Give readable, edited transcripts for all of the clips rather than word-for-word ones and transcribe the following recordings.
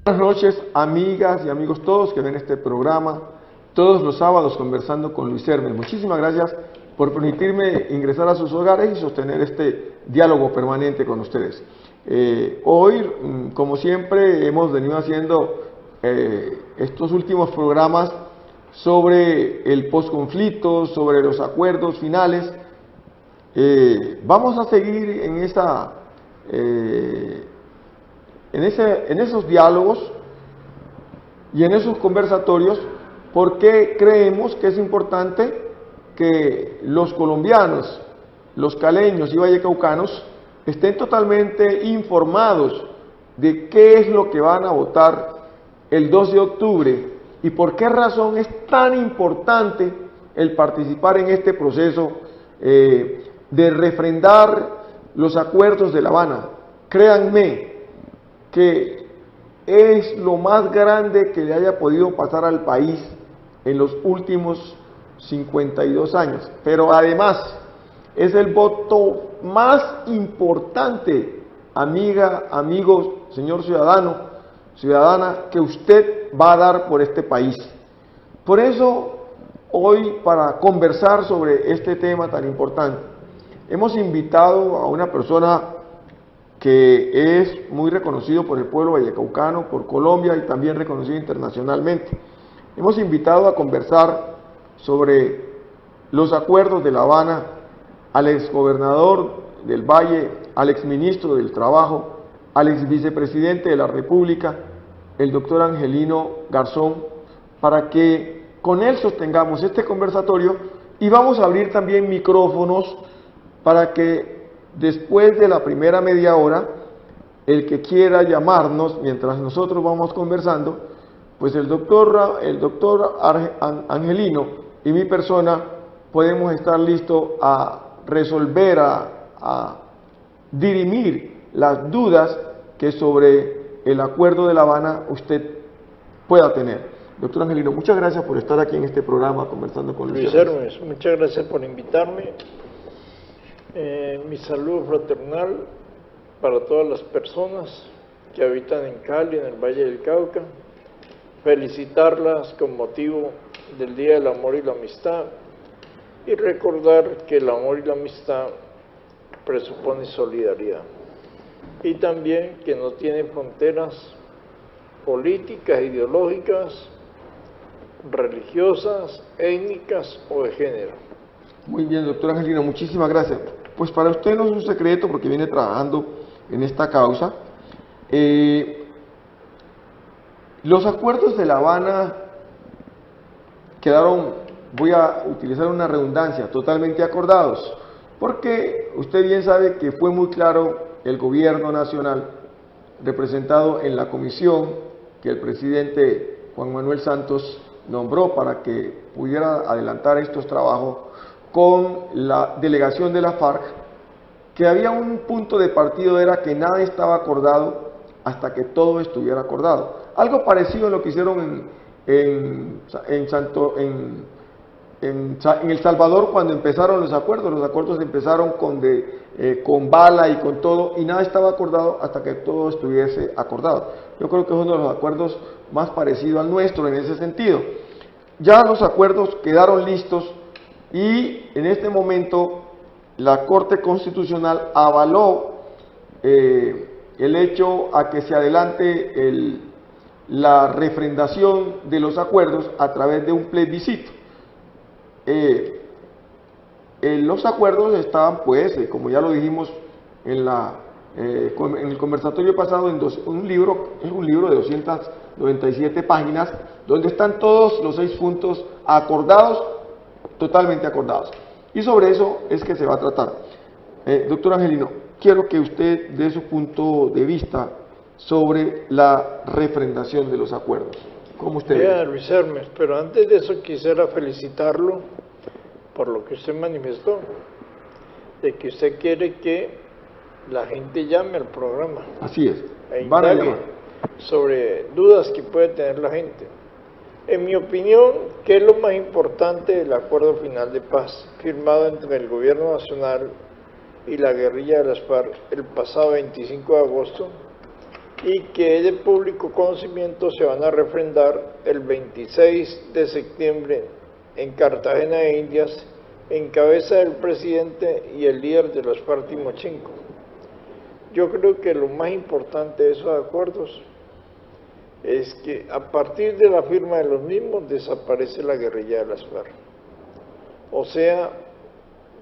Buenas noches, amigas y amigos todos que ven este programa todos los sábados conversando con Luis Hermes. Muchísimas gracias por permitirme ingresar a sus hogares y sostener este diálogo permanente con ustedes. Hoy, como siempre, hemos venido haciendo estos últimos programas sobre el posconflicto, sobre los acuerdos finales. Vamos a seguir en esos diálogos y en esos conversatorios, porque creemos que es importante que los colombianos, los caleños y vallecaucanos estén totalmente informados de qué es lo que van a votar el 2 de octubre y por qué razón es tan importante el participar en este proceso de refrendar los acuerdos de La Habana. Créanme que es lo más grande que le haya podido pasar al país en los últimos 52 años, pero además es el voto más importante, amiga, amigos, señor ciudadano, ciudadana, que usted va a dar por este país. Por eso, hoy, para conversar sobre este tema tan importante, hemos invitado a una persona que es muy reconocido por el pueblo vallecaucano, por Colombia y también reconocido internacionalmente. Hemos invitado a conversar sobre los acuerdos de La Habana al exgobernador del Valle, al exministro del Trabajo, al exvicepresidente de la República, el doctor Angelino Garzón, para que con él sostengamos este conversatorio, y vamos a abrir también micrófonos para que después de la primera media hora, el que quiera llamarnos mientras nosotros vamos conversando, pues el doctor Angelino y mi persona podemos estar listos a resolver, a dirimir las dudas que sobre el acuerdo de La Habana usted pueda tener. Doctor Angelino, muchas gracias por estar aquí en este programa conversando con Luis Hermes. Muchas gracias por invitarme. Mi saludo fraternal para todas las personas que habitan en Cali, en el Valle del Cauca. Felicitarlas con motivo del Día del Amor y la Amistad y recordar que el amor y la amistad presupone solidaridad y también que no tiene fronteras políticas, ideológicas, religiosas, étnicas o de género. Muy bien, doctor Angelino, muchísimas gracias. Pues para usted no es un secreto porque viene trabajando en esta causa. Los acuerdos de La Habana quedaron, voy a utilizar una redundancia, totalmente acordados, porque usted bien sabe que fue muy claro el gobierno nacional, representado en la comisión que el presidente Juan Manuel Santos nombró para que pudiera adelantar estos trabajos con la delegación de la FARC, que había un punto de partido, era que nada estaba acordado hasta que todo estuviera acordado. Algo parecido a lo que hicieron en El Salvador cuando empezaron los acuerdos empezaron con bala y con todo, y nada estaba acordado hasta que todo estuviese acordado. Yo creo que es uno de los acuerdos más parecidos al nuestro en ese sentido. Ya los acuerdos quedaron listos y en este momento la Corte Constitucional avaló el hecho a que se adelante la refrendación de los acuerdos a través de un plebiscito. Los acuerdos estaban, pues, como ya lo dijimos en el conversatorio pasado, es un libro de 297 páginas, donde están todos los 6 puntos acordados, totalmente acordados. Y sobre eso es que se va a tratar. Doctor Angelino, quiero que usted dé su punto de vista sobre la refrendación de los acuerdos. ¿Cómo usted ve? Luis Hermes, pero antes de eso quisiera felicitarlo por lo que usted manifestó, de que usted quiere que la gente llame al programa. Así es. Van a llamar sobre dudas que puede tener la gente. En mi opinión, ¿qué es lo más importante del acuerdo final de paz firmado entre el gobierno nacional y la guerrilla de las FARC el pasado 25 de agosto? y que de público conocimiento se van a refrendar el 26 de septiembre en Cartagena de Indias, en cabeza del presidente y el líder de los FARC Timochenko. Yo creo que lo más importante de esos acuerdos es que a partir de la firma de los mismos desaparece la guerrilla de las FARC. O sea,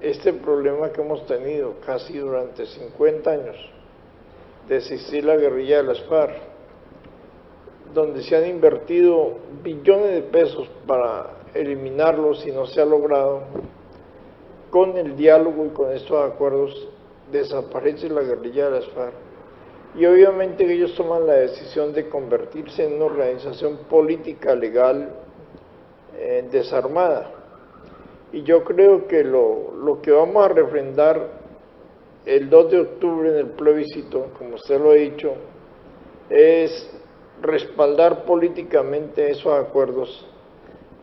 este problema que hemos tenido casi durante 50 años, de existir la guerrilla de las FARC, donde se han invertido billones de pesos para eliminarlos y no se ha logrado, con el diálogo y con estos acuerdos desaparece la guerrilla de las FARC. Y obviamente ellos toman la decisión de convertirse en una organización política legal desarmada. Y yo creo que lo que vamos a refrendar el 2 de octubre en el plebiscito, como usted lo ha dicho, es respaldar políticamente esos acuerdos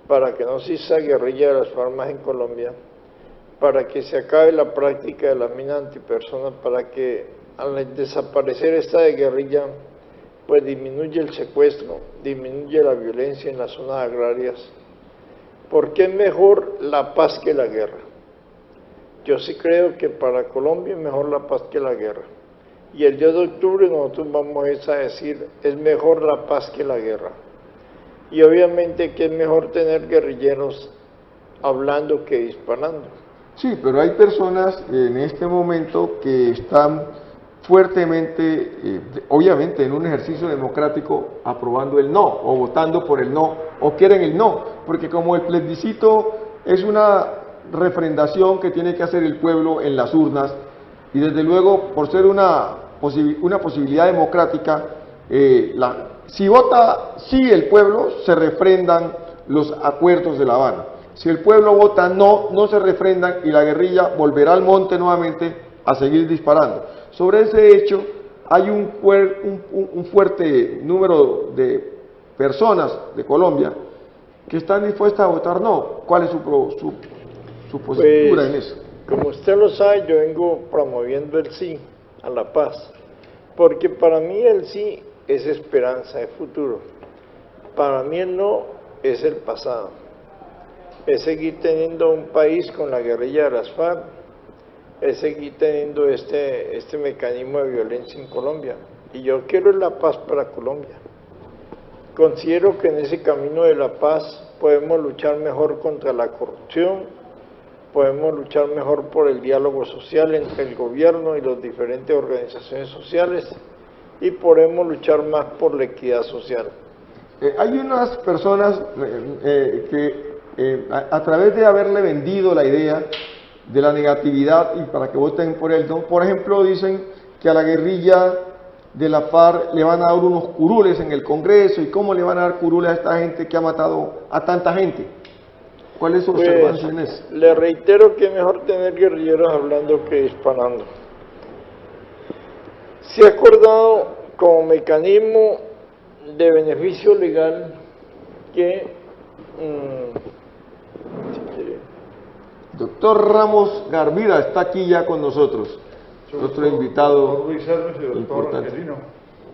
para que no se exista guerrilla de las FARC más en Colombia, para que se acabe la práctica de la mina antipersona, para que al desaparecer esta de guerrilla, pues disminuye el secuestro, disminuye la violencia en las zonas agrarias, porque es mejor la paz que la guerra. Yo sí creo que para Colombia es mejor la paz que la guerra. Y el 10 de octubre nosotros vamos a decir, es mejor la paz que la guerra. Y obviamente que es mejor tener guerrilleros hablando que disparando. Sí, pero hay personas en este momento que están fuertemente, obviamente en un ejercicio democrático, aprobando el no, o votando por el no, o quieren el no, porque como el plebiscito es una refrendación que tiene que hacer el pueblo en las urnas, y desde luego por ser una posibilidad democrática, si vota sí el pueblo, se refrendan los acuerdos de La Habana. Si el pueblo vota no, no se refrendan y la guerrilla volverá al monte nuevamente a seguir disparando. Sobre ese hecho hay un fuerte número de personas de Colombia que están dispuestas a votar no. ¿Cuál es su postura en eso? Como usted lo sabe, yo vengo promoviendo el sí a la paz, porque para mí el sí es esperanza, es futuro. Para mí el no es el pasado. Es seguir teniendo un país con la guerrilla de las FARC, es seguir teniendo este mecanismo de violencia en Colombia. Y yo quiero la paz para Colombia. Considero que en ese camino de la paz podemos luchar mejor contra la corrupción, podemos luchar mejor por el diálogo social entre el gobierno y las diferentes organizaciones sociales y podemos luchar más por la equidad social. Hay unas personas que a través de haberle vendido la idea de la negatividad y para que voten por él, ¿no? Por ejemplo, dicen que a la guerrilla de la FARC le van a dar unos curules en el Congreso, y cómo le van a dar curules a esta gente que ha matado a tanta gente. ¿Cuál es su observación en eso? Le reitero que es mejor tener guerrilleros hablando que disparando. Se ha acordado como mecanismo de beneficio legal que Doctor Ramos Garbida está aquí ya con nosotros, nuestro invitado importante.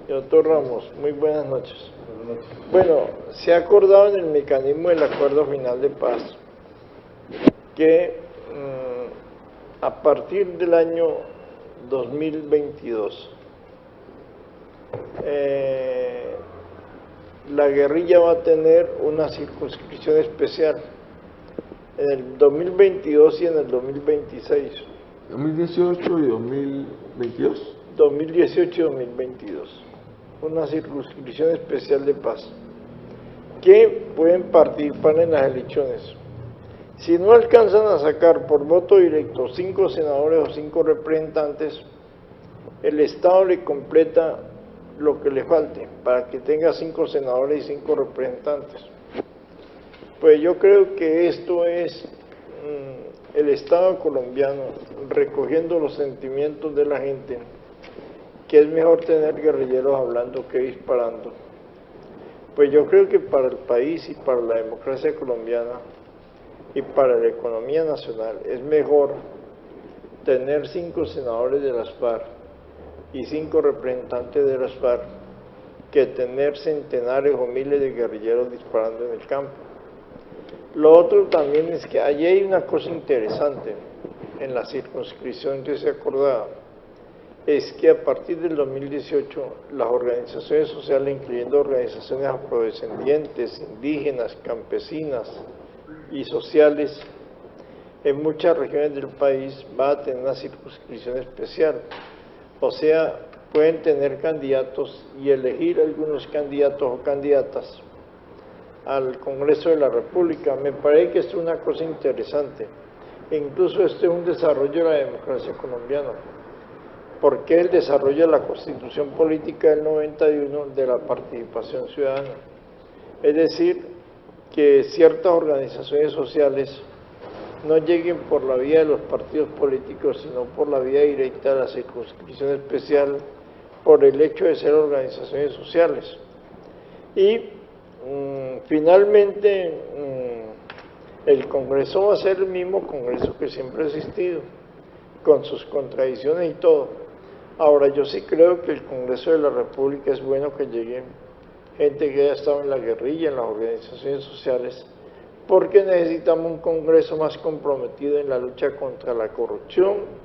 Doctor Ramos, muy buenas noches. Bueno, se ha acordado en el mecanismo del acuerdo final de paz que a partir del año 2022 la guerrilla va a tener una circunscripción especial en el 2022 y en el 2026. 2018 y 2022. 2018 y 2022. Una circunscripción especial de paz que pueden participar en las elecciones. Si no alcanzan a sacar por voto directo 5 senadores o 5 representantes, el Estado le completa lo que le falte para que tenga 5 senadores y 5 representantes. Pues yo creo que esto es el Estado colombiano recogiendo los sentimientos de la gente, que es mejor tener guerrilleros hablando que disparando. Pues yo creo que para el país y para la democracia colombiana y para la economía nacional es mejor tener 5 senadores de las FARC y 5 representantes de las FARC que tener centenares o miles de guerrilleros disparando en el campo. Lo otro también es que allí hay una cosa interesante en la circunscripción que se acordaba, es que a partir del 2018 las organizaciones sociales, incluyendo organizaciones afrodescendientes, indígenas, campesinas y sociales, en muchas regiones del país va a tener una circunscripción especial. O sea, pueden tener candidatos y elegir algunos candidatos o candidatas al Congreso de la República. Me parece que esto es una cosa interesante. Incluso este es un desarrollo de la democracia colombiana, porque es el desarrollo de la Constitución Política del 91 de la participación ciudadana. Es decir, que ciertas organizaciones sociales no lleguen por la vía de los partidos políticos, sino por la vía directa de la circunscripción especial, por el hecho de ser organizaciones sociales. Y finalmente el Congreso va a ser el mismo Congreso que siempre ha existido, con sus contradicciones y todo. Ahora, yo sí creo que el Congreso de la República es bueno que llegue gente que haya estado en la guerrilla, en las organizaciones sociales, porque necesitamos un Congreso más comprometido en la lucha contra la corrupción,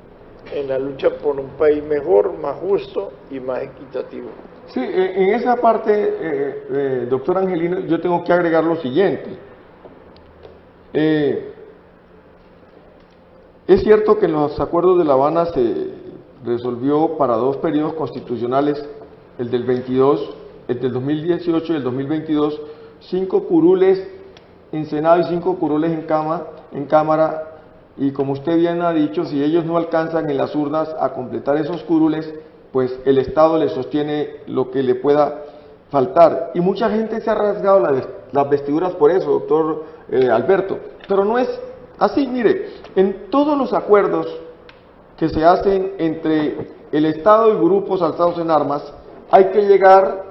en la lucha por un país mejor, más justo y más equitativo. Sí, en esa parte, doctor Angelino, yo tengo que agregar lo siguiente. Es cierto que en los acuerdos de La Habana se resolvió para 2 periodos constitucionales, el del 22, el del 2018 y el 2022, 5 curules en Senado y 5 curules en Cámara, y como usted bien ha dicho, si ellos no alcanzan en las urnas a completar esos curules, pues el Estado le sostiene lo que le pueda faltar. Y mucha gente se ha rasgado las vestiduras por eso, doctor Alberto, pero no es así. Mire, en todos los acuerdos que se hacen entre el Estado y grupos alzados en armas, hay que llegar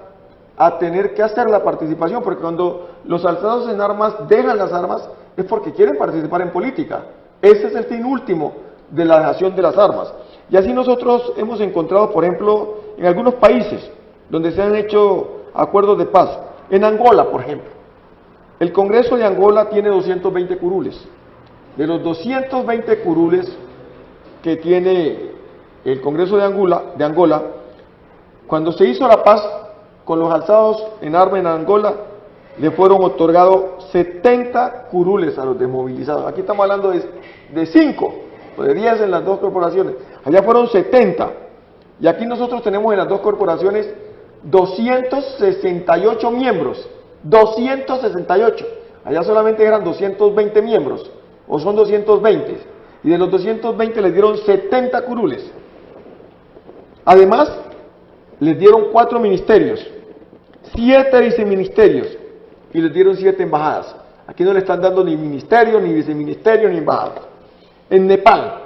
a tener que hacer la participación, porque cuando los alzados en armas dejan las armas es porque quieren participar en política. Ese es el fin último de la dejación de las armas. Y así nosotros hemos encontrado, por ejemplo, en algunos países donde se han hecho acuerdos de paz. En Angola, por ejemplo, el Congreso de Angola tiene 220 curules. De los 220 curules que tiene el Congreso de Angola, cuando se hizo la paz con los alzados en armas en Angola, le fueron otorgados 70 curules a los desmovilizados. Aquí estamos hablando de 5, de 10 en las 2 corporaciones. Allá fueron 70. Y aquí nosotros tenemos en las 2 corporaciones 268 miembros. 268. Allá solamente eran 220 miembros, o son 220. Y de los 220 les dieron 70 curules. Además, les dieron 4 ministerios, 7 viceministerios, y les dieron 7 embajadas. Aquí no le están dando ni ministerio, ni viceministerio, ni embajada. En Nepal,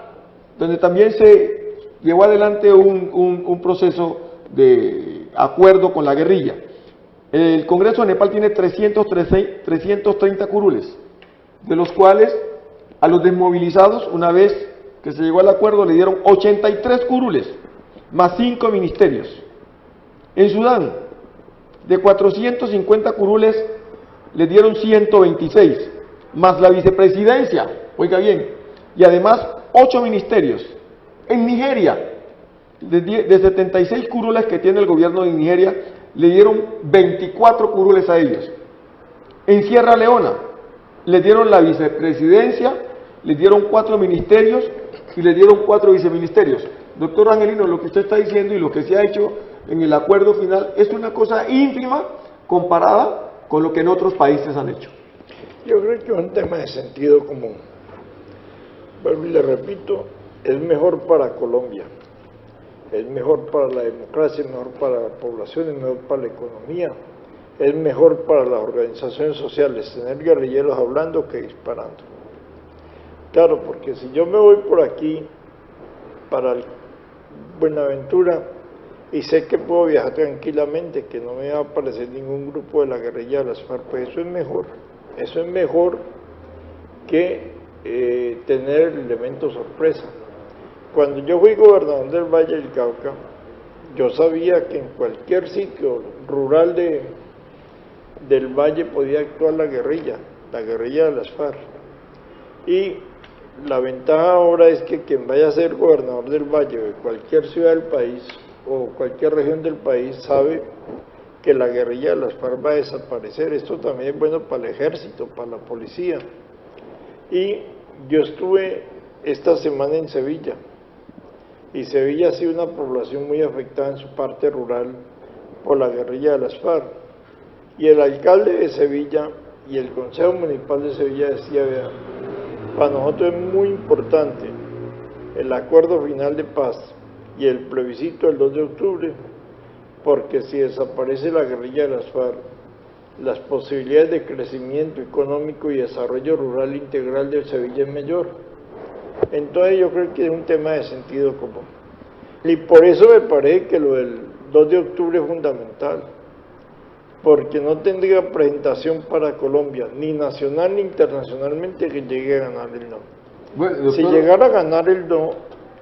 donde también se llevó adelante un proceso de acuerdo con la guerrilla, el Congreso de Nepal tiene 330 curules, de los cuales a los desmovilizados, una vez que se llegó al acuerdo, le dieron 83 curules, más 5 ministerios. En Sudán, de 450 curules, le dieron 126, más la vicepresidencia, oiga bien, y además 8 ministerios. En Nigeria, de 76 curules que tiene el gobierno de Nigeria, le dieron 24 curules a ellos. En Sierra Leona, le dieron la vicepresidencia, le dieron 4 ministerios y le dieron 4 viceministerios. Doctor Angelino, lo que usted está diciendo y lo que se ha hecho en el acuerdo final es una cosa ínfima comparada con lo que en otros países han hecho. Yo creo que es un tema de sentido común. Pero le repito, es mejor para Colombia, es mejor para la democracia, es mejor para la población, es mejor para la economía, es mejor para las organizaciones sociales tener guerrilleros hablando que disparando. Claro, porque si yo me voy por aquí para Buenaventura y sé que puedo viajar tranquilamente, que no me va a aparecer ningún grupo de la guerrilla de las FARC, pues eso es mejor que tener el elemento sorpresa. Cuando yo fui gobernador del Valle del Cauca, yo sabía que en cualquier sitio rural del valle podía actuar la guerrilla de las FARC. Y la ventaja ahora es que quien vaya a ser gobernador del valle o de cualquier ciudad del país o cualquier región del país sabe que la guerrilla de las FARC va a desaparecer. Esto también es bueno para el ejército, para la policía. Y yo estuve esta semana en Sevilla, y Sevilla ha sido una población muy afectada en su parte rural por la guerrilla de las FARC. Y el alcalde de Sevilla y el Consejo Municipal de Sevilla decía, vean, para nosotros es muy importante el acuerdo final de paz y el plebiscito del 2 de octubre, porque si desaparece la guerrilla de las FARC, las posibilidades de crecimiento económico y desarrollo rural integral de Sevilla es mayor. Entonces yo creo que es un tema de sentido común. Y por eso me parece que lo del 2 de octubre es fundamental, porque no tendría presentación para Colombia, ni nacional ni internacionalmente, que llegue a ganar el no. Bueno, doctor, si llegara a ganar el no,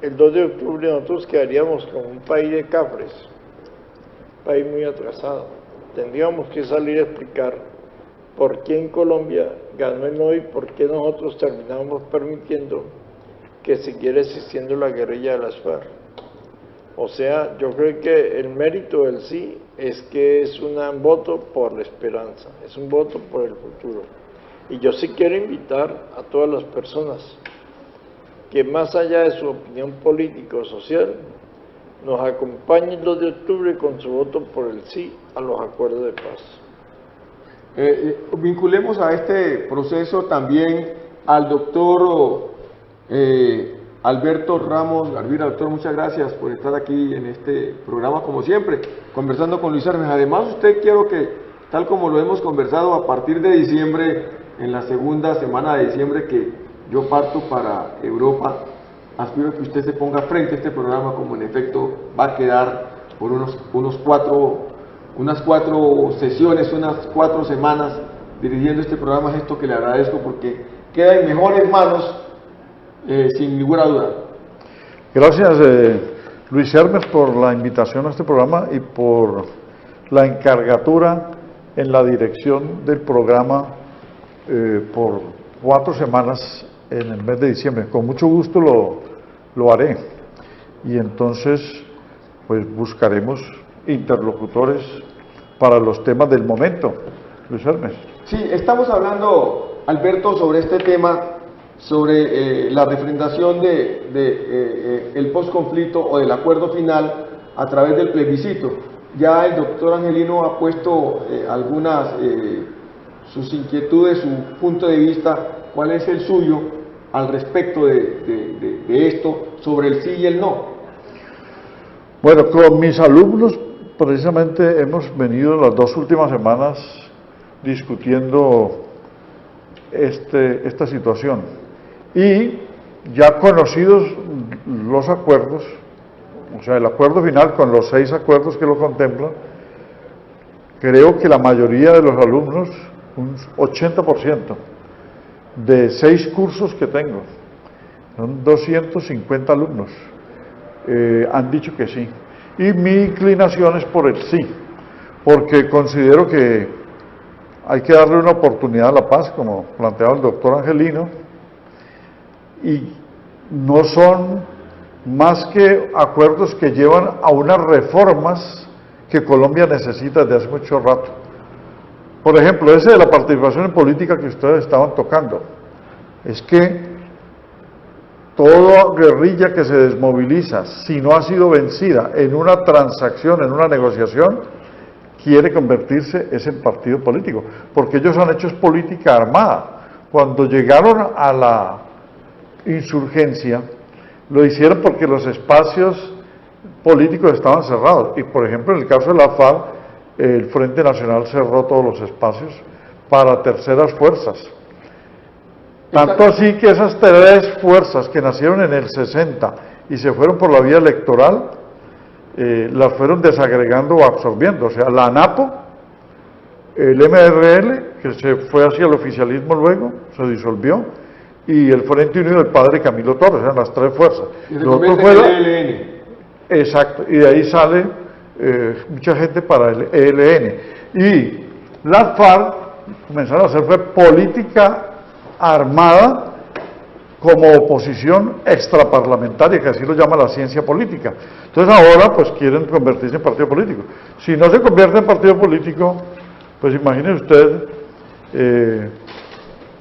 el 2 de octubre nosotros quedaríamos como un país de cafres, un país muy atrasado. Tendríamos que salir a explicar por qué en Colombia ganó el no y por qué nosotros terminamos permitiendo que siguiera existiendo la guerrilla de las FARC. O sea, yo creo que el mérito del sí es que es un voto por la esperanza, es un voto por el futuro. Y yo sí quiero invitar a todas las personas que más allá de su opinión política o social, nos acompañen el 2 de octubre con su voto por el sí a los acuerdos de paz. Vinculemos a este proceso también al doctor Alberto Ramos Garvira. Doctor, muchas gracias por estar aquí en este programa, como siempre, conversando con Luis Hermes. Además, usted quiero que, tal como lo hemos conversado, a partir de diciembre, en la segunda semana de diciembre que yo parto para Europa, aspiro que usted se ponga frente a este programa, como en efecto va a quedar por unas 4 sesiones, unas 4 semanas dirigiendo este programa. Es esto que le agradezco, porque queda en mejores manos, sin ninguna duda. Gracias, Luis Hermes, por la invitación a este programa y por la encargatura en la dirección del programa por 4 semanas en el mes de diciembre. Con mucho gusto lo haré, y entonces pues buscaremos interlocutores para los temas del momento. Luis Hermes. Sí, estamos hablando, Alberto, sobre este tema, sobre la refrendación el posconflicto o del acuerdo final a través del plebiscito. Ya el doctor Angelino ha puesto algunas sus inquietudes, su punto de vista, cuál es el suyo al respecto de esto, sobre el sí y el no. Bueno, con mis alumnos precisamente hemos venido las 2 últimas semanas discutiendo esta situación, y ya conocidos los acuerdos, o sea, el acuerdo final con los 6 acuerdos que lo contemplan, creo que la mayoría de los alumnos, un 80%, de 6 cursos que tengo, son 250 alumnos, han dicho que sí. Y mi inclinación es por el sí, porque considero que hay que darle una oportunidad a la paz, como planteaba el doctor Angelino, y no son más que acuerdos que llevan a unas reformas que Colombia necesita desde hace mucho rato. Por ejemplo, ese de la participación en política que ustedes estaban tocando, es que toda guerrilla que se desmoviliza, si no ha sido vencida en una transacción, en una negociación, quiere convertirse en partido político, porque ellos han hecho política armada. Cuando llegaron a la insurgencia, lo hicieron porque los espacios políticos estaban cerrados, y por ejemplo en el caso de la FARC, el Frente Nacional cerró todos los espacios para terceras fuerzas. Tanto así que esas 3 fuerzas que nacieron en el 60 y se fueron por la vía electoral, las fueron desagregando o absorbiendo. O sea, la ANAPO, el MRL, que se fue hacia el oficialismo luego, se disolvió, y el Frente Unido del padre Camilo Torres, eran las 3 fueras. Y se convierte en el ELN. Exacto, y de ahí sale mucha gente para el ELN. Y las FARC comenzaron a hacer fue política armada como oposición extraparlamentaria, que así lo llama la ciencia política. Entonces ahora pues quieren convertirse en partido político. Si no se convierte en partido político, pues imagine usted,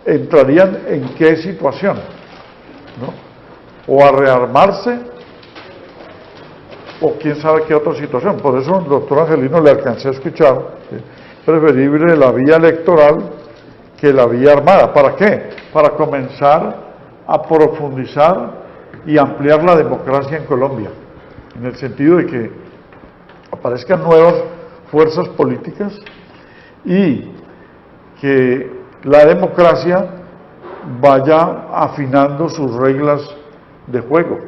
entrarían en qué situación, ¿no? O a rearmarse, o quién sabe qué otra situación. Por eso, doctor Angelino, le alcancé a escuchar, preferible la vía electoral que la vía armada. ¿Para qué? Para comenzar a profundizar y ampliar la democracia en Colombia, en el sentido de que aparezcan nuevas fuerzas políticas y que la democracia vaya afinando sus reglas de juego.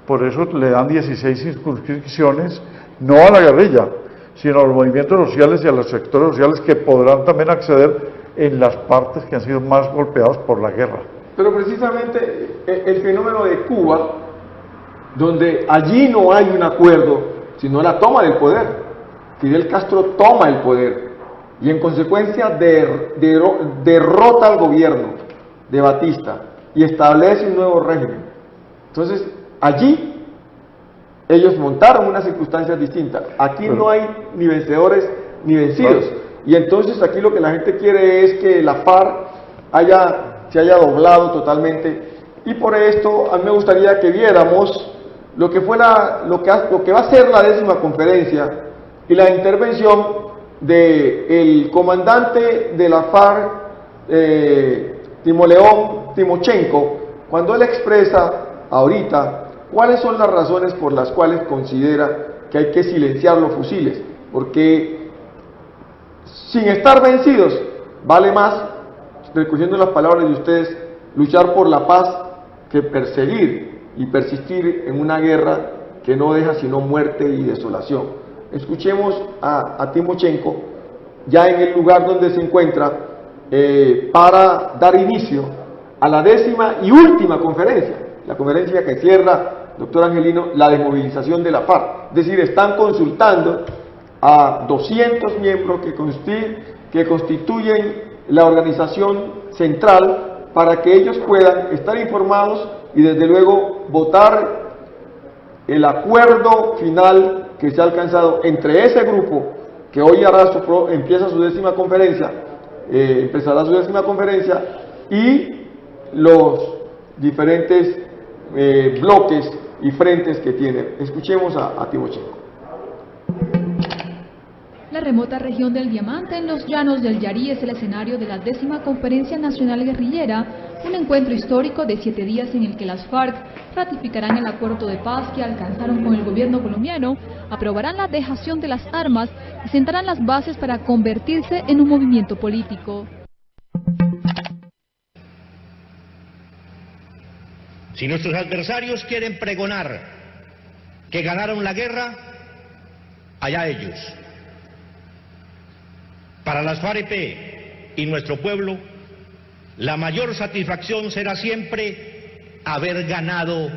Por eso le dan 16 circunscripciones, no a la guerrilla, sino a los movimientos sociales y a los sectores sociales que podrán también acceder en las partes que han sido más golpeados por la guerra. Pero precisamente el fenómeno de Cuba, donde allí no hay un acuerdo, sino la toma del poder. Fidel Castro toma el poder y en consecuencia derrota al gobierno de Batista y establece un nuevo régimen. Entonces, allí ellos montaron unas circunstancias distintas. Aquí no hay ni vencedores ni vencidos. Y entonces aquí lo que la gente quiere es que la FARC se haya doblado totalmente. Y por esto a mí me gustaría que viéramos lo que fue lo que va a ser la 10ª conferencia y la intervención del comandante de la FARC, Timochenko, cuando él expresa ahorita cuáles son las razones por las cuales considera que hay que silenciar los fusiles, porque sin estar vencidos vale más, recogiendo las palabras de ustedes, luchar por la paz que perseguir y persistir en una guerra que no deja sino muerte y desolación. Escuchemos a Timochenko ya en el lugar donde se encuentra para dar inicio a la 10ª y última conferencia, la conferencia que cierra, doctor Angelino, la desmovilización de la FARC. Es decir, están consultando a 200 miembros que constituyen la organización central para que ellos puedan estar informados y desde luego votar el acuerdo final que se ha alcanzado entre ese grupo que hoy empieza su 10ª conferencia, empezará su 10ª conferencia, y los diferentes bloques y frentes que tiene. Escuchemos a Timochenko. La remota región del Diamante, en los llanos del Yarí, es el escenario de la 10ª Conferencia Nacional Guerrillera, un encuentro histórico de 7 días en el que las FARC ratificarán el acuerdo de paz que alcanzaron con el gobierno colombiano, aprobarán la dejación de las armas y sentarán las bases para convertirse en un movimiento político. Si nuestros adversarios quieren pregonar que ganaron la guerra, allá ellos. Para las FARC-EP y nuestro pueblo, la mayor satisfacción será siempre haber ganado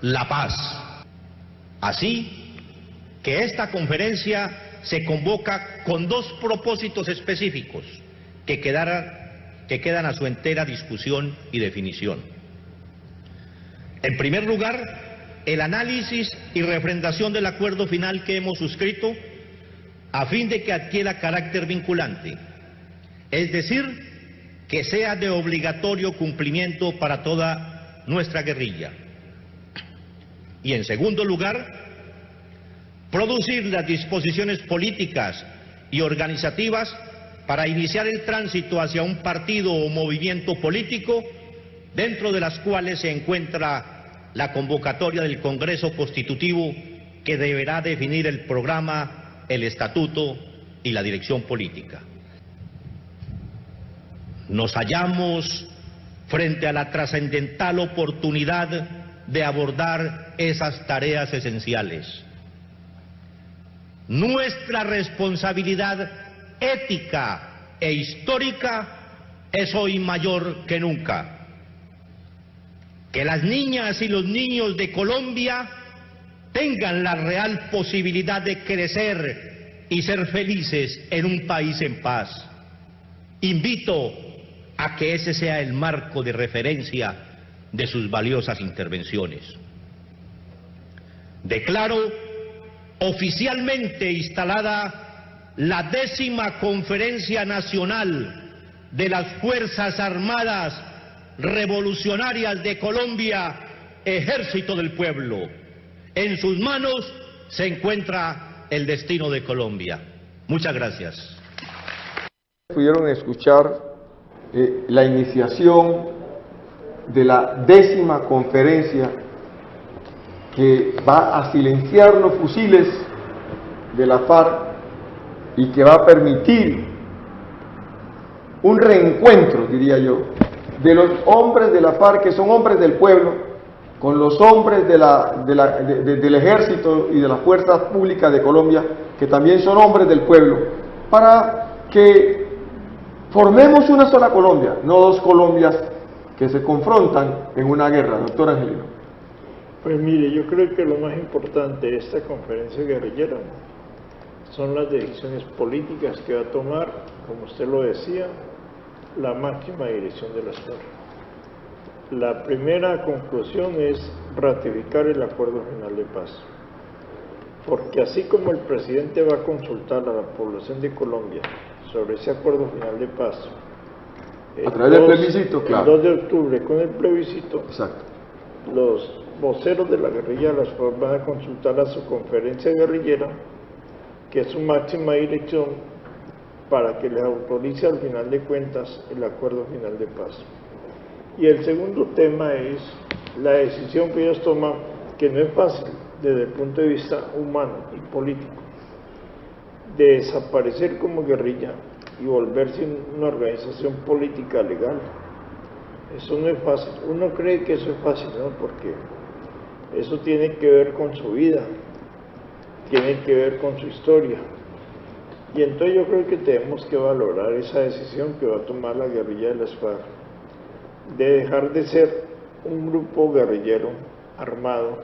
la paz. Así que esta conferencia se convoca con 2 propósitos específicos que quedan a su entera discusión y definición. En primer lugar, el análisis y refrendación del acuerdo final que hemos suscrito a fin de que adquiera carácter vinculante, es decir, que sea de obligatorio cumplimiento para toda nuestra guerrilla. Y en segundo lugar, producir las disposiciones políticas y organizativas para iniciar el tránsito hacia un partido o movimiento político, dentro de las cuales se encuentra la convocatoria del Congreso Constitutivo, que deberá definir el programa, el estatuto y la dirección política. Nos hallamos frente a la trascendental oportunidad de abordar esas tareas esenciales. Nuestra responsabilidad ética e histórica es hoy mayor que nunca. Que las niñas y los niños de Colombia tengan la real posibilidad de crecer y ser felices en un país en paz. Invito a que ese sea el marco de referencia de sus valiosas intervenciones. Declaro oficialmente instalada la 10ª Conferencia Nacional de las Fuerzas Armadas Revolucionarias de Colombia, Ejército del Pueblo. En sus manos se encuentra el destino de Colombia. Muchas gracias. Pudieron escuchar la iniciación de la 10ª conferencia que va a silenciar los fusiles de la FARC y que va a permitir un reencuentro, diría yo, de los hombres de la FARC, que son hombres del pueblo, con los hombres del ejército y de las fuerzas públicas de Colombia, que también son hombres del pueblo, para que formemos una sola Colombia, no dos Colombias que se confrontan en una guerra. Doctor Angelino. Pues mire, yo creo que lo más importante de esta conferencia guerrillera son las decisiones políticas que va a tomar, como usted lo decía, la máxima dirección de las FARC. La primera conclusión es ratificar el acuerdo final de paz, porque así como el presidente va a consultar a la población de Colombia sobre ese acuerdo final de paz, a través del plebiscito, claro. El 2 de octubre con el plebiscito, exacto, los voceros de la guerrilla, las FARC, van a consultar a su conferencia guerrillera, que es su máxima dirección, para que les autorice al final de cuentas el acuerdo final de paz. Y el segundo tema es la decisión que ellos toman, que no es fácil desde el punto de vista humano y político, de desaparecer como guerrilla y volverse una organización política legal. Eso no es fácil. Uno cree que eso es fácil, ¿no? Porque eso tiene que ver con su vida, tiene que ver con su historia. Y entonces yo creo que tenemos que valorar esa decisión que va a tomar la guerrilla de las FARC, de dejar de ser un grupo guerrillero armado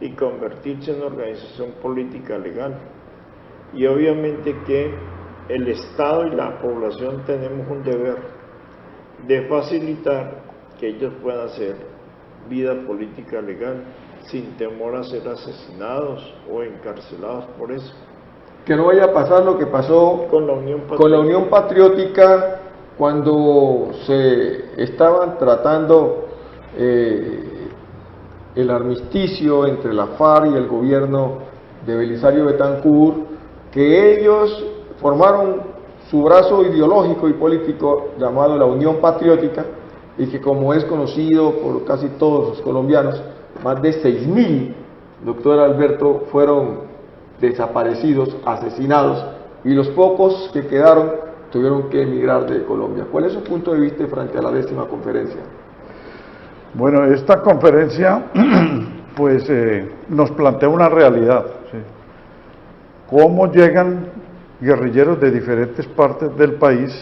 y convertirse en una organización política legal. Y obviamente que el Estado y la población tenemos un deber de facilitar que ellos puedan hacer vida política legal sin temor a ser asesinados o encarcelados por eso. Que no vaya a pasar lo que pasó con la Unión Patriótica cuando se estaban tratando el armisticio entre la FARC y el gobierno de Belisario Betancur, que ellos formaron su brazo ideológico y político llamado la Unión Patriótica, y que, como es conocido por casi todos los colombianos, más de 6.000, doctor Alberto, fueron desaparecidos, asesinados, y los pocos que quedaron tuvieron que emigrar de Colombia. ¿Cuál es su punto de vista frente a la 10ª conferencia? Bueno, esta conferencia pues nos plantea una realidad, ¿sí? Cómo llegan guerrilleros de diferentes partes del país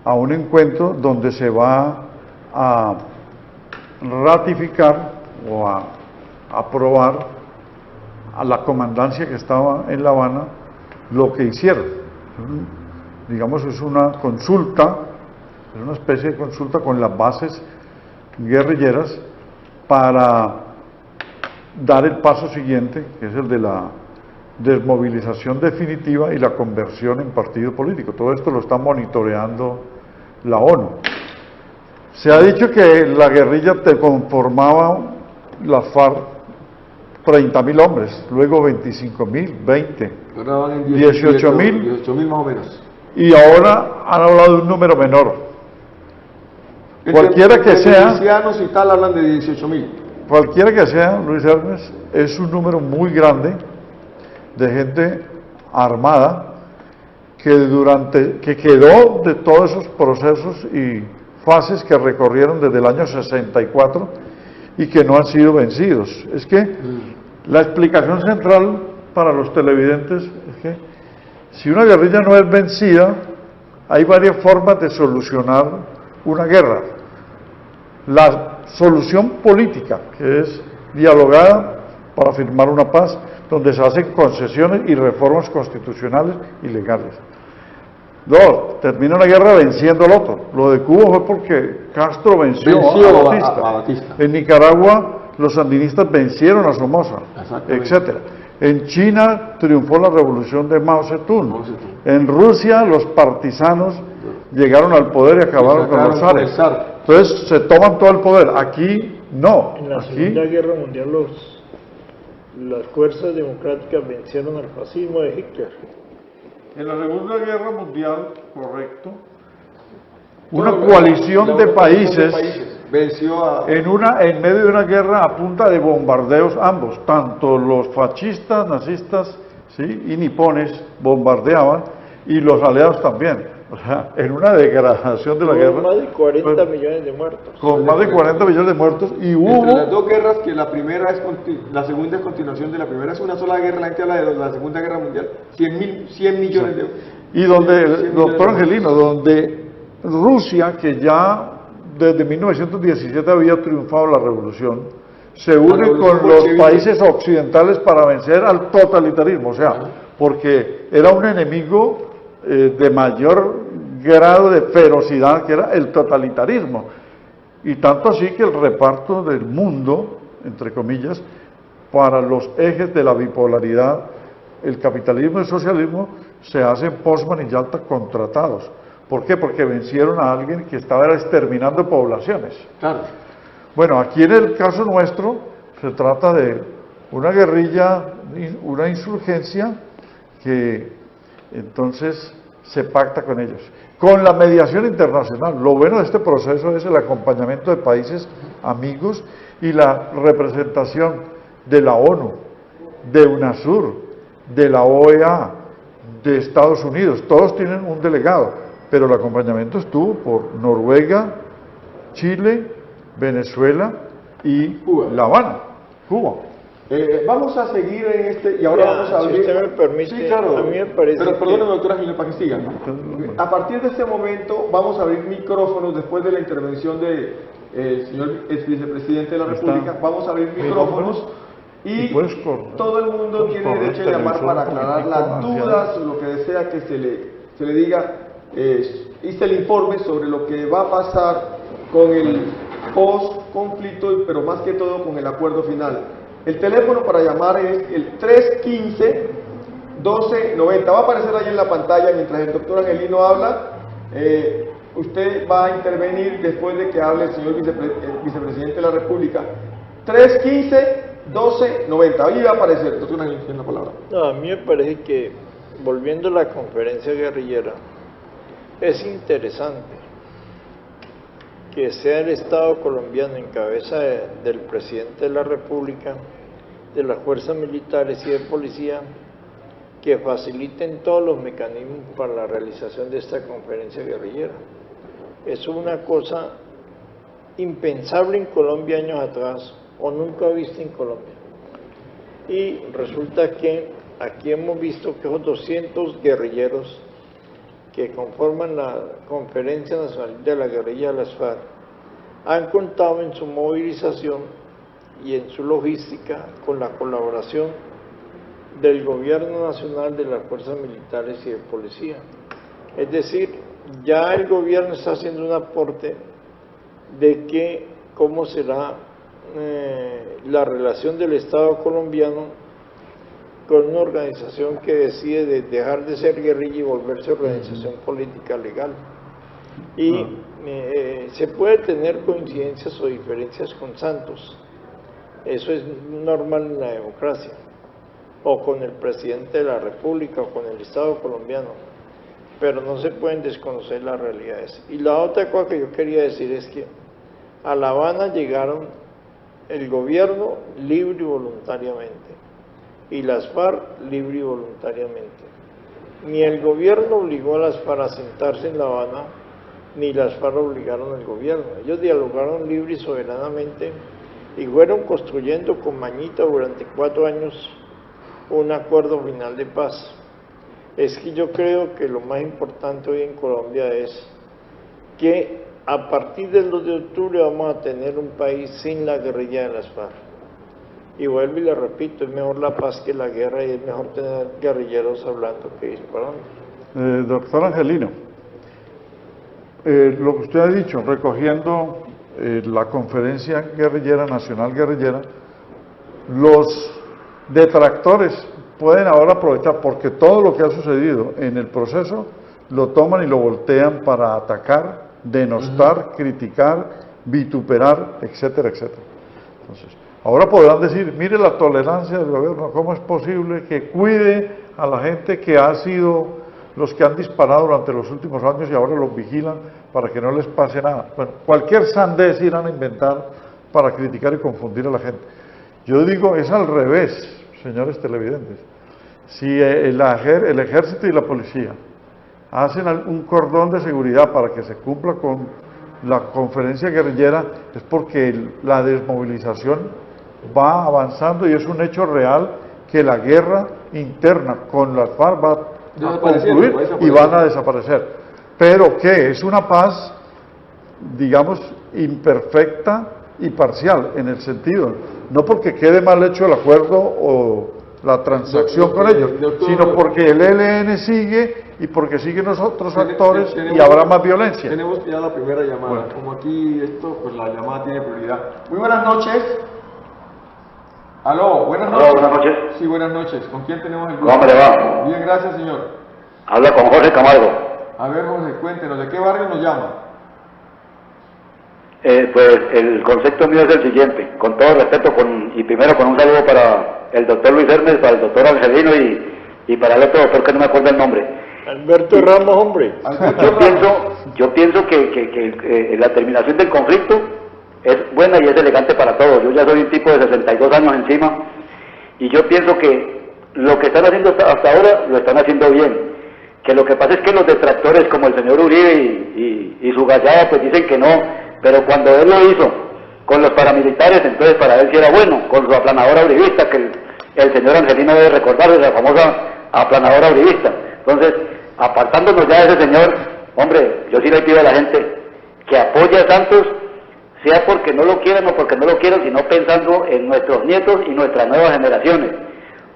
a un encuentro donde se va a ratificar o a aprobar a la comandancia que estaba en La Habana lo que hicieron. Digamos, es una consulta, es una especie de consulta con las bases guerrilleras para dar el paso siguiente, que es el de la desmovilización definitiva y la conversión en partido político. Todo esto lo está monitoreando la ONU. Se ha dicho que la guerrilla conformaba la FARC 30.000 hombres, luego 25.000, 20, 18.000, 18.000 más o menos. Y ahora han hablado de un número menor. Cualquiera que sea, milicianos y tal hablan de 18.000. Cualquiera que sea, Luis Hermes, es un número muy grande de gente armada que quedó de todos esos procesos y fases que recorrieron desde el año 64 y que no han sido vencidos. Es que la explicación central para los televidentes es que si una guerrilla no es vencida, hay varias formas de solucionar una guerra. La solución política, que es dialogada, para firmar una paz donde se hacen concesiones y reformas constitucionales y legales. Dos, termina una guerra venciendo al otro. Lo de Cuba fue porque Castro venció a Batista. En Nicaragua los sandinistas vencieron a Somoza, etcétera. En China triunfó la revolución de Mao Zedong. En Rusia los partisanos llegaron al poder y acabaron con los zares. Entonces se toman todo el poder. Aquí no. En la Segunda Guerra Mundial las fuerzas democráticas vencieron al fascismo de Hitler. En la Segunda Guerra Mundial, correcto, una coalición de países venció en medio de una guerra a punta de bombardeos ambos, tanto los fascistas, nazistas, ¿sí?, y nipones bombardeaban, y los aliados también. O sea, en una degradación de la guerra. Con más de 40 millones de muertos. Con más de 40 millones de muertos, y hubo... Entre las dos guerras, que la primera es la segunda es continuación de la primera, es una sola guerra, la gente habla de la Segunda Guerra Mundial, 100 millones de... Y donde, doctor Angelino, donde Rusia, que ya desde 1917 había triunfado la revolución, se une con los países occidentales para vencer al totalitarismo, o sea, porque era un enemigo de mayor grado de ferocidad, que era el totalitarismo, y tanto así que el reparto del mundo, entre comillas, para los ejes de la bipolaridad, el capitalismo y el socialismo, se hacen Postman y Yalta contratados. ¿Por qué? Porque vencieron a alguien que estaba exterminando poblaciones. Claro. Bueno, aquí en el caso nuestro se trata de una guerrilla, una insurgencia que entonces se pacta con ellos. Con la mediación internacional, lo bueno de este proceso es el acompañamiento de países amigos y la representación de la ONU, de UNASUR, de la OEA, de Estados Unidos, todos tienen un delegado, pero el acompañamiento estuvo por Noruega, Chile, Venezuela y La Habana, Cuba. Vamos a seguir en este, y ahora vamos a abrir... Si usted me permite, sí, claro, a mí me parece pero perdóneme, doctora Gil, para que siga. A partir de este momento vamos a abrir micrófonos, después de la intervención del señor vicepresidente de la República, vamos a abrir micrófonos y todo el mundo tiene derecho a llamar para aclarar las dudas o lo que desea que se le diga y se le informe sobre lo que va a pasar con el post-conflicto, pero más que todo con el acuerdo final. El teléfono para llamar es el 315-1290. Va a aparecer ahí en la pantalla mientras el doctor Angelino habla. Usted va a intervenir después de que hable el señor vicepresidente de la República. 315-1290. Ahí va a aparecer, doctor Angelino, tiene la palabra. No, a mí me parece que, volviendo a la conferencia guerrillera, es interesante que sea el Estado colombiano en cabeza del presidente de la República, de las fuerzas militares y de policía, que faciliten todos los mecanismos para la realización de esta conferencia guerrillera. Es una cosa impensable en Colombia años atrás, o nunca vista en Colombia. Y resulta que aquí hemos visto que esos 200 guerrilleros que conforman la Conferencia Nacional de la Guerrilla de las FARC han contado en su movilización y en su logística con la colaboración del Gobierno Nacional, de las Fuerzas Militares y de Policía. Es decir, ya el gobierno está haciendo un aporte de que cómo será la relación del Estado colombiano con una organización que decide dejar de ser guerrilla y volverse organización política legal. Y se puede tener coincidencias o diferencias con Santos, eso es normal en la democracia, o con el presidente de la República, o con el Estado colombiano, pero no se pueden desconocer las realidades. Y la otra cosa que yo quería decir es que a La Habana llegaron el gobierno libre y voluntariamente, y las FARC libre y voluntariamente. Ni el gobierno obligó a las FARC a sentarse en La Habana, ni las FARC obligaron al gobierno. Ellos dialogaron libre y soberanamente y fueron construyendo con mañita durante 4 años un acuerdo final de paz. Es que yo creo que lo más importante hoy en Colombia es que a partir del 2 de octubre vamos a tener un país sin la guerrilla de las FARC. Y vuelvo y le repito, es mejor la paz que la guerra y es mejor tener guerrilleros hablando que disparando. Doctor Angelino, lo que usted ha dicho, recogiendo la conferencia guerrillera, nacional guerrillera, los detractores pueden ahora aprovechar, porque todo lo que ha sucedido en el proceso lo toman y lo voltean para atacar, denostar, criticar, vituperar, etcétera, etcétera. Entonces, ahora podrán decir, mire la tolerancia del gobierno, ¿cómo es posible que cuide a la gente que ha sido los que han disparado durante los últimos años y ahora los vigilan para que no les pase nada? Bueno, cualquier sandez irán a inventar para criticar y confundir a la gente. Yo digo, es al revés, señores televidentes. Si el ejército y la policía hacen un cordón de seguridad para que se cumpla con la conferencia guerrillera, es porque la desmovilización va avanzando y es un hecho real que la guerra interna con las FARC va a concluir y van a desaparecer. Pero ¿qué? Es una paz, digamos, imperfecta y parcial, en el sentido, no porque quede mal hecho el acuerdo o la transacción con ellos, sino porque el ELN sigue y porque siguen los otros actores y habrá más violencia. Tenemos ya la primera llamada. Bueno. Como aquí esto, pues la llamada tiene prioridad. Muy buenas noches. Aló, buenas noches. Aló, buenas noches. Sí, buenas noches. ¿Con quién tenemos el gusto? ¿Cómo le va? Bien, gracias, señor. Habla con Jorge Camargo. A ver, Jorge, cuéntenos, ¿de qué barrio nos llama? Pues el concepto mío es el siguiente, con todo respeto y primero con un saludo para el doctor Luis Hermes, para el doctor Angelino y para el otro doctor que no me acuerdo el nombre. Alberto Ramos, hombre. Yo pienso que la terminación del conflicto es buena y es elegante para todos. Yo ya soy un tipo de 62 años encima y yo pienso que lo que están haciendo hasta ahora lo están haciendo bien. Que lo que pasa es que los detractores como el señor Uribe y su gallada pues dicen que no. Pero cuando él lo hizo con los paramilitares, entonces para él sí era bueno, con su aplanadora uribista, que el señor Angelino debe recordar de la famosa aplanadora uribista. Entonces, apartándonos ya de ese señor, hombre, yo sí le pido a la gente que apoye a Santos, sea porque no lo quieran o porque no lo quieran, sino pensando en nuestros nietos y nuestras nuevas generaciones.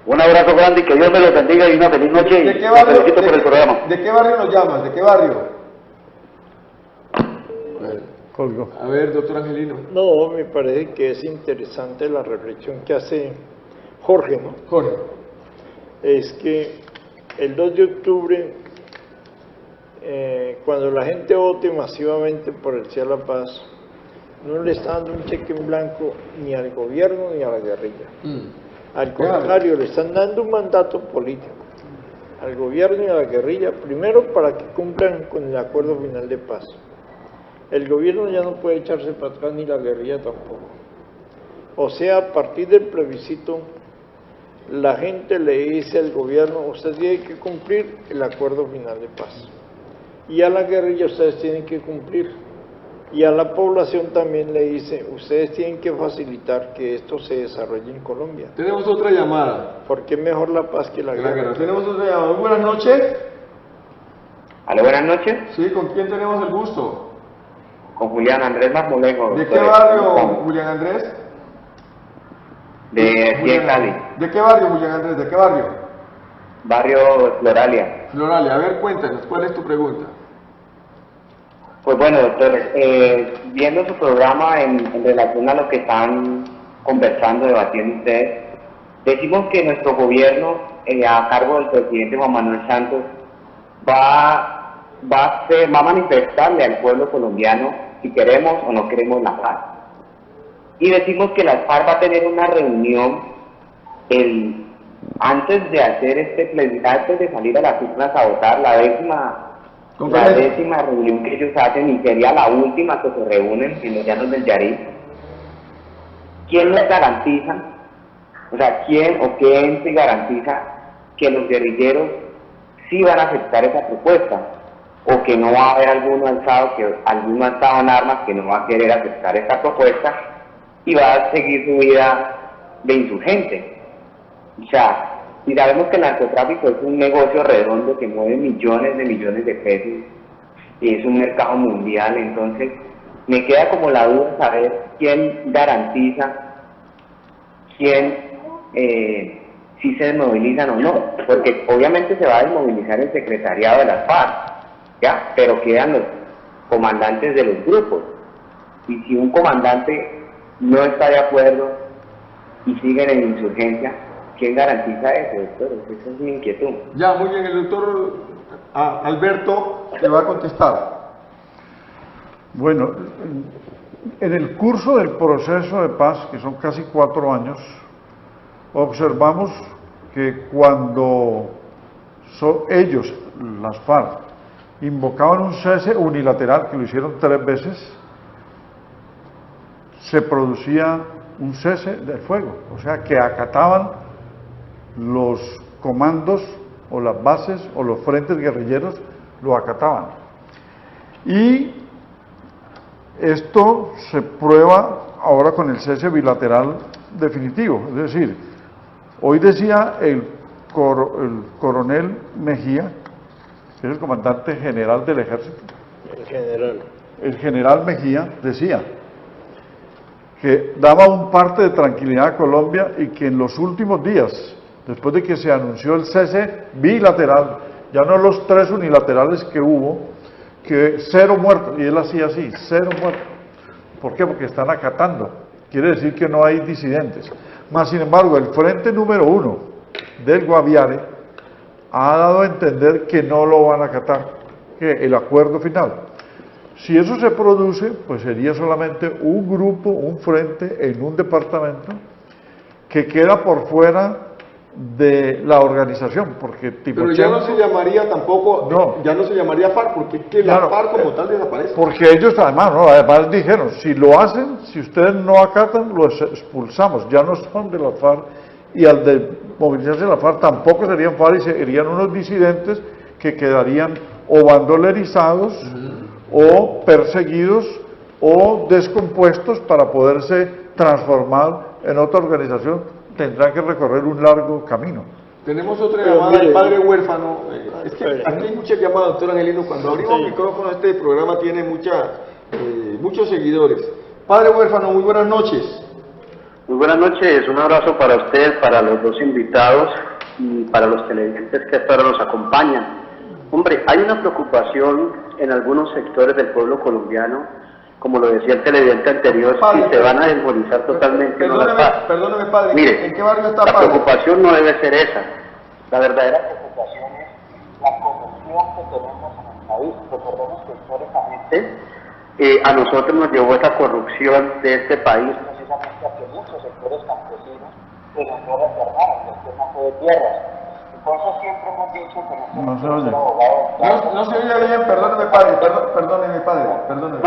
Un abrazo grande y que Dios me los bendiga y una feliz noche y los felicito por el programa. ¿De qué barrio nos llamas? ¿De qué barrio? Colgo. A ver, doctor Angelino. No, me parece que es interesante la reflexión que hace Jorge, ¿no? Jorge. Es que el 2 de octubre, cuando la gente vote masivamente por el sí a la paz, no le está dando un cheque en blanco ni al gobierno ni a la guerrilla. Al contrario, le están dando un mandato político al gobierno y a la guerrilla, primero para que cumplan con el acuerdo final de paz. El gobierno ya no puede echarse para atrás ni la guerrilla tampoco. O sea, a partir del plebiscito, la gente le dice al gobierno, usted tiene que cumplir el acuerdo final de paz. Y a la guerrilla ustedes tienen que cumplir. Y a la población también le dice, ustedes tienen que facilitar que esto se desarrolle en Colombia. Tenemos otra llamada. Porque es mejor la paz que la guerra. Tenemos otra llamada. Muy buenas noches. Aló, buenas noches. Sí, ¿con quién tenemos el gusto? Con Julián Andrés Marmolejo. ¿De qué barrio, Julián Andrés? De aquí en Cali. ¿De qué barrio, Julián Andrés? ¿De qué barrio? Barrio Floralia. Floralia, a ver, cuéntanos, ¿cuál es tu pregunta? Pues bueno, doctor, viendo su programa en relación a lo que están conversando, debatiendo ustedes, decimos que nuestro gobierno, a cargo del presidente Juan Manuel Santos, va a manifestarle al pueblo colombiano si queremos o no queremos la paz. Y decimos que la FARC va a tener una reunión antes de hacer este plebiscito, antes de salir a las urnas a votar, la décima reunión que ellos hacen y sería la última que se reúnen en los llanos del Yarí. ¿Quién les garantiza? O sea, ¿quién o qué ente garantiza que los guerrilleros sí van a aceptar esa propuesta? O que no va a haber alguno alzado en armas que no va a querer aceptar esta propuesta y va a seguir su vida de insurgente. O sea, y sabemos que el narcotráfico es un negocio redondo que mueve millones de pesos y es un mercado mundial. Entonces me queda como la duda saber quién garantiza quién, si se desmovilizan o no, porque obviamente se va a desmovilizar el secretariado de las FARC, ¿ya? Pero quedan los comandantes de los grupos, y si un comandante no está de acuerdo y siguen en insurgencia, ¿quién garantiza eso, doctor? Esa es mi inquietud. Ya, muy bien, el doctor Alberto le va a contestar. Bueno, en el curso del proceso de paz, que son casi 4 años, observamos que cuando ellos, las FARC, invocaban un cese unilateral, que lo hicieron 3 veces, se producía un cese del fuego, o sea que acataban los comandos o las bases o los frentes guerrilleros, lo acataban. Y esto se prueba ahora con el cese bilateral definitivo, es decir, hoy decía el coronel Mejía, que es el comandante general del ejército, el general Mejía decía que daba un parte de tranquilidad a Colombia y que en los últimos días, después de que se anunció el cese bilateral, ya no los 3 unilaterales que hubo, que 0 muertos, y él hacía así, 0 muertos. ¿Por qué? Porque están acatando, quiere decir que no hay disidentes. Mas, sin embargo, el frente número 1 del Guaviare ha dado a entender que no lo van a acatar, que el acuerdo final. Si eso se produce, pues sería solamente un grupo, un frente en un departamento que queda por fuera de la organización, porque Pero ya no se llamaría tampoco, no, ya no se llamaría FARC, porque es que la FARC como tal desaparece. Porque ellos además dijeron, si lo hacen, si ustedes no acatan, los expulsamos, ya no son de la FARC, y al desmovilizarse la FARC tampoco serían FARC y serían unos disidentes que quedarían o bandolerizados, o perseguidos, o descompuestos para poderse transformar en otra organización. Tendrán que recorrer un largo camino. Tenemos otra llamada del padre huérfano. Es que aquí hay muchas llamadas, doctor Angelino. Cuando abrimos el micrófono, este programa tiene muchos seguidores. Padre huérfano, muy buenas noches. Muy buenas noches, un abrazo para usted, para los 2 invitados y para los televidentes que hasta ahora nos acompañan. Hombre, hay una preocupación en algunos sectores del pueblo colombiano, como lo decía el televidente anterior, padre, si se van a desmovilizar totalmente. Perdóneme, padre, mire, ¿en qué barrio está, la padre? preocupación no debe ser esa. La verdadera preocupación es la corrupción que tenemos en el país. Recordemos que históricamente a nosotros nos llevó esa corrupción de este país precisamente a que muchos sectores campesinos no retornaron del tema de tierras. Entonces siempre hemos dicho que no se oye bien, perdóneme, padre, perdóneme, padre, perdóneme.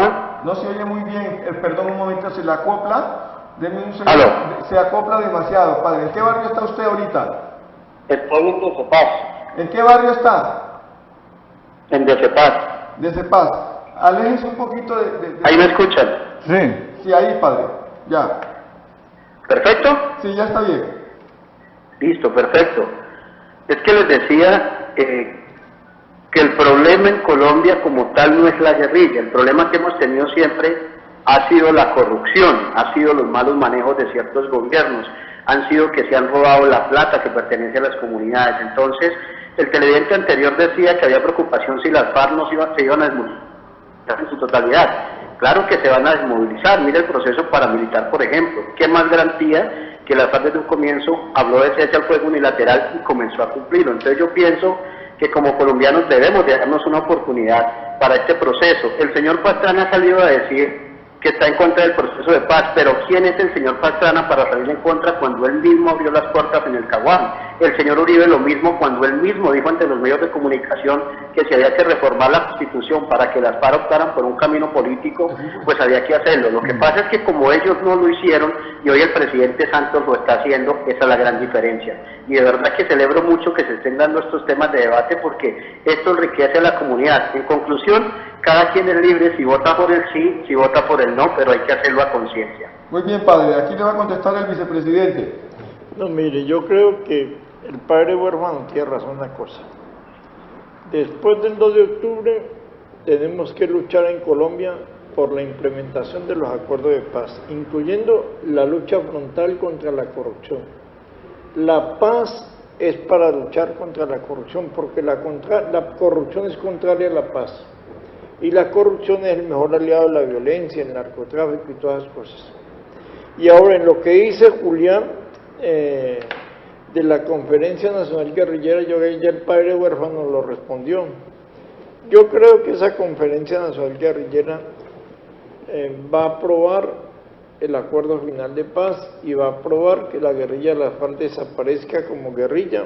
No se oye muy bien, perdón, un momento, se le acopla, denme un segundo, se acopla demasiado, padre. ¿En qué barrio está usted ahorita? Estoy en Decepaz. ¿En qué barrio está? En Decepaz. Decepaz. Aléjese un poquito de... ¿Ahí me escuchan? Sí. Sí, ahí, padre, ya. ¿Perfecto? Sí, ya está bien. Listo, perfecto. Es que les decía que el problema en Colombia como tal no es la guerrilla, el problema que hemos tenido siempre ha sido la corrupción, ha sido los malos manejos de ciertos gobiernos, han sido que se han robado la plata que pertenece a las comunidades. Entonces, el televidente anterior decía que había preocupación si las FARC no se iban a desmovilizar en su totalidad. Claro que se van a desmovilizar, mira el proceso paramilitar, por ejemplo. ¿Qué más garantía que la FARC desde un comienzo habló de cese al fuego unilateral y comenzó a cumplirlo? Entonces yo pienso que como colombianos debemos de darnos una oportunidad para este proceso. El señor Pastrana ha salido a decir que está en contra del proceso de paz, pero ¿quién es el señor Pastrana para salir en contra cuando él mismo abrió las puertas en el Caguán? El señor Uribe lo mismo cuando él mismo dijo ante los medios de comunicación que si había que reformar la Constitución para que las FARC optaran por un camino político, pues había que hacerlo. Lo que pasa es que como ellos no lo hicieron y hoy el presidente Santos lo está haciendo, esa es la gran diferencia. Y de verdad que celebro mucho que se estén dando estos temas de debate porque esto enriquece a la comunidad. En conclusión, cada quien es libre si vota por el sí, si vota por el no, pero hay que hacerlo a conciencia. Muy bien, padre, aquí le va a contestar el vicepresidente. No, mire, yo creo que el padre huérfano tiene razón en una cosa. Después del 2 de octubre tenemos que luchar en Colombia por la implementación de los acuerdos de paz, incluyendo la lucha frontal contra la corrupción. La paz es para luchar contra la corrupción, porque la corrupción es contraria a la paz. Y la corrupción es el mejor aliado de la violencia, el narcotráfico y todas esas cosas. Y ahora, en lo que dice Julián, de la Conferencia Nacional Guerrillera, yo creo que ya el padre huérfano lo respondió. Yo creo que esa Conferencia Nacional Guerrillera va a aprobar el acuerdo final de paz y va a aprobar que la guerrilla de las FARC desaparezca como guerrilla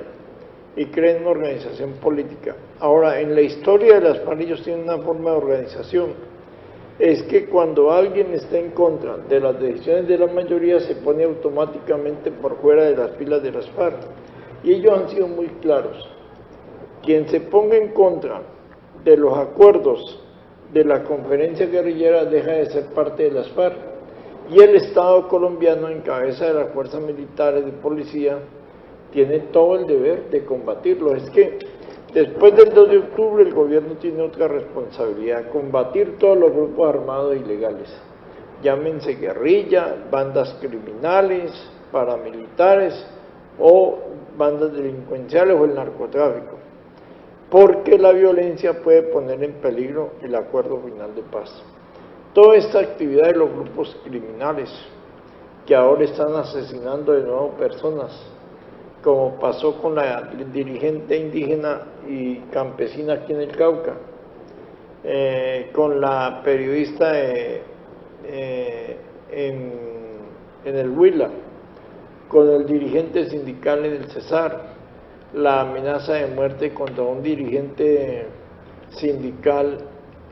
y creen una organización política. Ahora, en la historia de las FARC ellos tienen una forma de organización, es que cuando alguien está en contra de las decisiones de la mayoría se pone automáticamente por fuera de las filas de las FARC, y ellos han sido muy claros. Quien se ponga en contra de los acuerdos de la conferencia guerrillera deja de ser parte de las FARC, y el Estado colombiano, en cabeza de las fuerzas militares de policía, tiene todo el deber de combatirlo. Es que después del 2 de octubre el gobierno tiene otra responsabilidad: combatir todos los grupos armados ilegales, llámense guerrilla, bandas criminales, paramilitares o bandas delincuenciales o el narcotráfico, porque la violencia puede poner en peligro el acuerdo final de paz. Toda esta actividad de los grupos criminales que ahora están asesinando de nuevo personas, como pasó con la dirigente indígena y campesina aquí en el Cauca, con la periodista en el Huila, con el dirigente sindical en el Cesar, la amenaza de muerte contra un dirigente sindical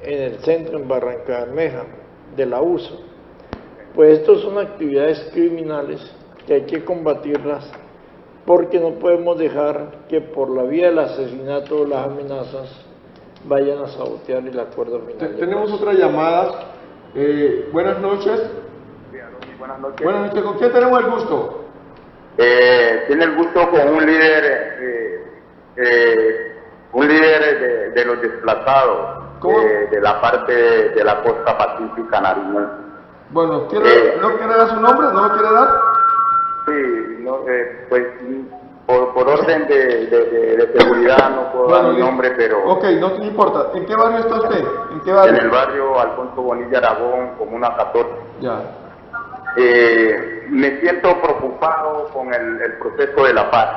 en el centro, en Barranca Bermeja, de la USO. Pues estos son actividades criminales que hay que combatirlas, porque no podemos dejar que por la vía del asesinato o las amenazas vayan a sabotear el acuerdo final. Tenemos otra llamada. Buenas noches. Buenas noches. Buenas noches. ¿Con quién tenemos el gusto? Tiene el gusto con un líder de los desplazados, de la parte de la costa pacífica nariñense. Bueno, ¿no quiere dar su nombre? ¿No lo quiere dar? Sí, no, pues por orden de seguridad no puedo dar mi nombre, pero... Ok, no te importa. ¿En qué barrio está usted? ¿En qué barrio? En el barrio Alfonso Bonilla Aragón, Comuna 14. Ya. Me siento preocupado con el proceso de la paz.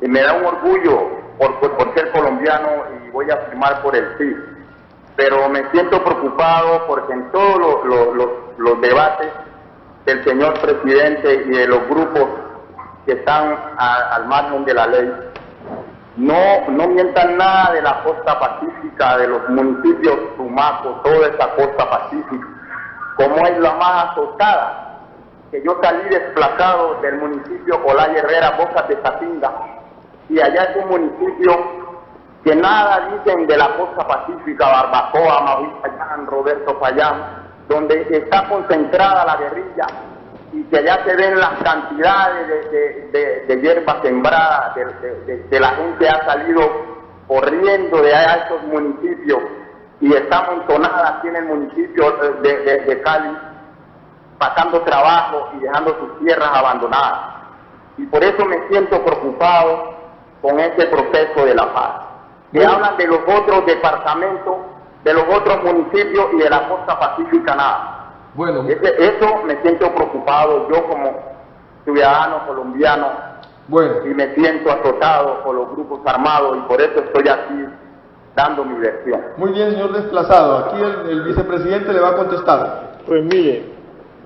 Me da un orgullo por ser colombiano y voy a firmar por el sí. Pero me siento preocupado porque en todos los debates del señor presidente y de los grupos que están al margen de la ley, no mientan nada de la costa pacífica, de los municipios Tumaco, toda esa costa pacífica, como es la más azotada, que yo salí desplazado del municipio Olaya Herrera, Bocas de Tatinga, y allá es un municipio que nada dicen de la costa pacífica, Barbacoa, Mauricio Payán, Roberto Payán, donde está concentrada la guerrilla, y que allá se ven las cantidades de hierba sembrada, de la gente ha salido corriendo de allá a estos municipios, y está amontonada aquí en el municipio de Cali, pasando trabajo y dejando sus tierras abandonadas. Y por eso me siento preocupado con este proceso de la paz. Que hablan de los otros departamentos, de los otros municipios y de la costa pacífica nada. Bueno. Eso me siento preocupado yo como ciudadano colombiano. Bueno. Y me siento azotado por los grupos armados y por eso estoy aquí dando mi versión. Muy bien, señor desplazado. Aquí el vicepresidente le va a contestar. Pues mire,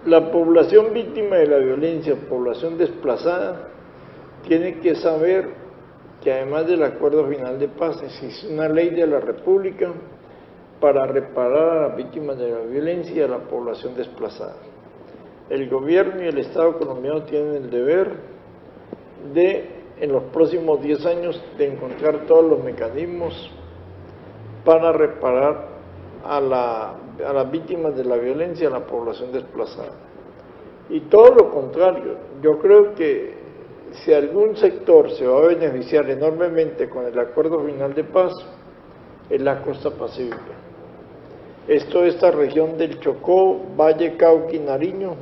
la población víctima de la violencia, población desplazada, tiene que saber que además del acuerdo final de paz existe una ley de la República para reparar a las víctimas de la violencia y a la población desplazada. El gobierno y el Estado colombiano tienen el deber de, en los próximos 10 años, de encontrar todos los mecanismos para reparar a las víctimas de la violencia y a la población desplazada. Y todo lo contrario, yo creo que si algún sector se va a beneficiar enormemente con el acuerdo final de paz, es la costa pacífica. es toda esta región del Chocó, Valle, Cauca y Nariño,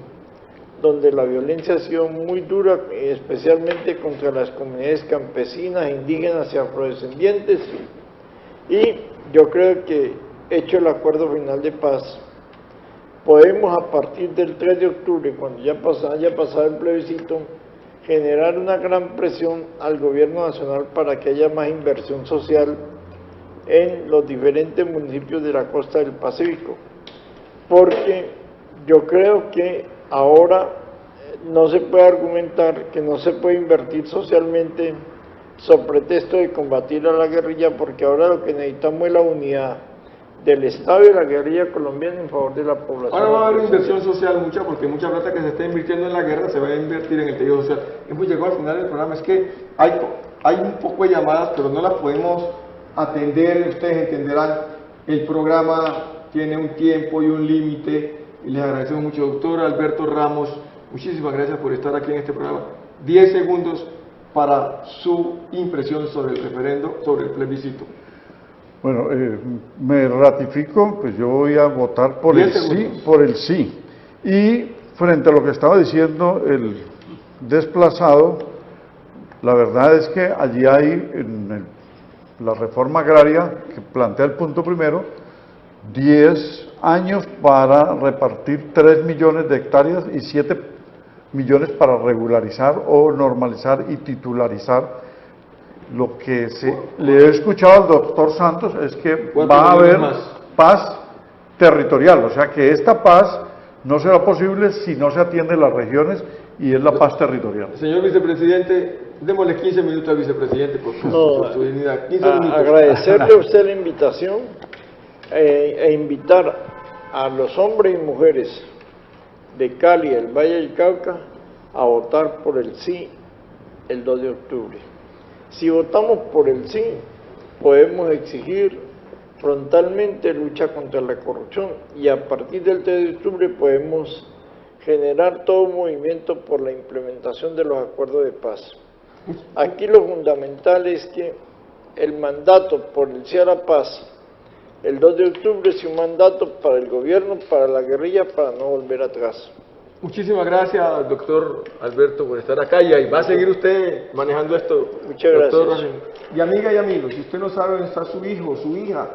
donde la violencia ha sido muy dura, especialmente contra las comunidades campesinas, indígenas y afrodescendientes. Y yo creo que, hecho el acuerdo final de paz, podemos a partir del 3 de octubre, cuando ya haya pasado el plebiscito, generar una gran presión al gobierno nacional para que haya más inversión social en los diferentes municipios de la costa del Pacífico, porque yo creo que ahora no se puede argumentar que no se puede invertir socialmente sobre pretexto de combatir a la guerrilla, porque ahora lo que necesitamos es la unidad del Estado y de la guerrilla colombiana en favor de la población. Ahora va a haber inversión social mucha, porque mucha plata que se está invirtiendo en la guerra se va a invertir en el tejido social. Hemos llegado al final del programa, es que hay un poco de llamadas, pero no las podemos atender, ustedes entenderán, el programa tiene un tiempo y un límite, y les agradecemos mucho. Doctor Alberto Ramos, muchísimas gracias por estar aquí en este programa. 10 segundos para su impresión sobre el referendo, sobre el plebiscito. Bueno, me ratifico, pues yo voy a votar por el sí, por el sí. Y frente a lo que estaba diciendo el desplazado, la verdad es que allí hay, en la reforma agraria que plantea el punto primero, 10 años para repartir 3 millones de hectáreas y 7 millones para regularizar o normalizar y titularizar. Lo que le he escuchado al doctor Santos es que va a haber paz territorial, o sea que esta paz no será posible si no se atiende las regiones, y es la paz territorial. Señor vicepresidente, démosle 15 minutos al vicepresidente por su dignidad. 15 minutos. Agradecerle a usted la invitación e invitar a los hombres y mujeres de Cali, el Valle del Cauca, a votar por el sí el 2 de octubre. Si votamos por el sí, podemos exigir frontalmente lucha contra la corrupción, y a partir del 3 de octubre podemos generar todo un movimiento por la implementación de los acuerdos de paz. Aquí lo fundamental es que el mandato por el sí a la paz, el 2 de octubre, es un mandato para el gobierno, para la guerrilla, para no volver atrás. Muchísimas gracias, doctor Alberto, por estar acá, y va a seguir usted manejando esto. Muchas gracias. Y amiga y amigos, si usted no sabe dónde está su hijo o su hija,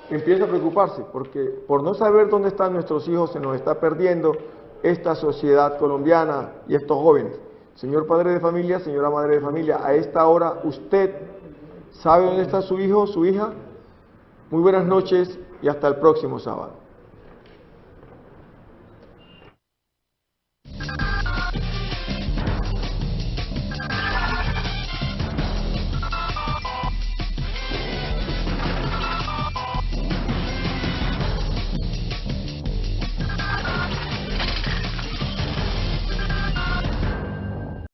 empieza a preocuparse, porque por no saber dónde están nuestros hijos se nos está perdiendo esta sociedad colombiana y estos jóvenes. Señor padre de familia, señora madre de familia, a esta hora usted sabe dónde está su hijo o su hija. Muy buenas noches y hasta el próximo sábado.